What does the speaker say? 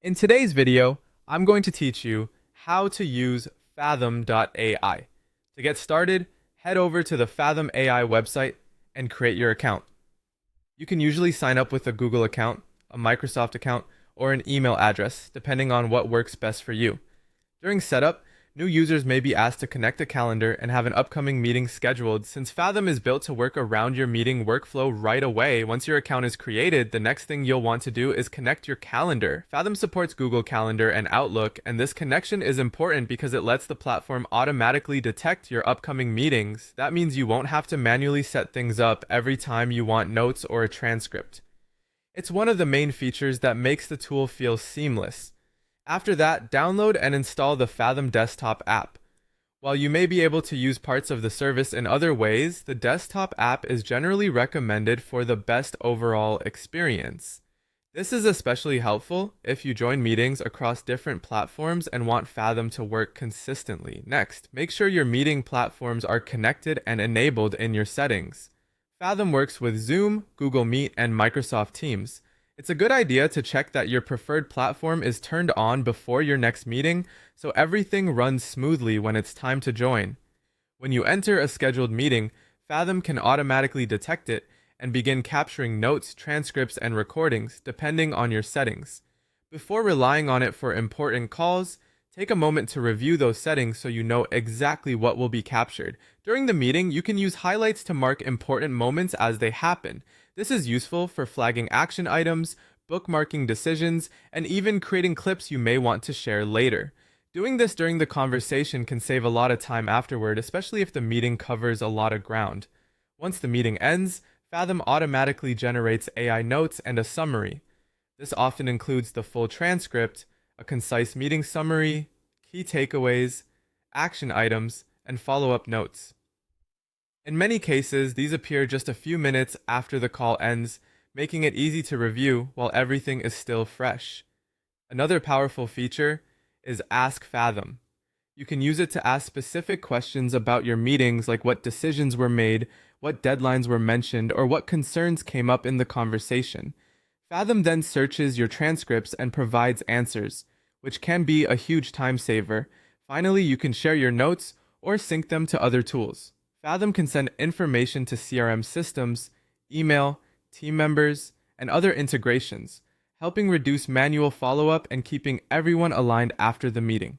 In today's video, I'm going to teach you how to use Fathom AI. To get started, head over to the Fathom AI website and create your account. You can usually sign up with a Google account, a Microsoft account, or an email address, depending on what works best for you. During setup, new users may be asked to connect a calendar and have an upcoming meeting scheduled. Since Fathom is built to work around your meeting workflow right away, once your account is created, the next thing you'll want to do is connect your calendar. Fathom supports Google Calendar and Outlook, and this connection is important because it lets the platform automatically detect your upcoming meetings. That means you won't have to manually set things up every time you want notes or a transcript. It's one of the main features that makes the tool feel seamless. After that, download and install the Fathom desktop app. While you may be able to use parts of the service in other ways, the desktop app is generally recommended for the best overall experience. This is especially helpful if you join meetings across different platforms and want Fathom to work consistently. Next, make sure your meeting platforms are connected and enabled in your settings. Fathom works with Zoom, Google Meet, and Microsoft Teams. It's a good idea to check that your preferred platform is turned on before your next meeting so everything runs smoothly when it's time to join. When you enter a scheduled meeting, Fathom can automatically detect it and begin capturing notes, transcripts, and recordings depending on your settings. Before relying on it for important calls, take a moment to review those settings so you know exactly what will be captured. During the meeting, you can use highlights to mark important moments as they happen. This is useful for flagging action items, bookmarking decisions, and even creating clips you may want to share later. Doing this during the conversation can save a lot of time afterward, especially if the meeting covers a lot of ground. Once the meeting ends, Fathom automatically generates AI notes and a summary. This often includes the full transcript, a concise meeting summary, key takeaways, action items, and follow-up notes. In many cases, these appear just a few minutes after the call ends, making it easy to review while everything is still fresh. Another powerful feature is Ask Fathom. You can use it to ask specific questions about your meetings, like what decisions were made, what deadlines were mentioned, or what concerns came up in the conversation. Fathom then searches your transcripts and provides answers, which can be a huge time saver. Finally, you can share your notes or sync them to other tools. Fathom can send information to CRM systems, email, team members, and other integrations, helping reduce manual follow-up and keeping everyone aligned after the meeting.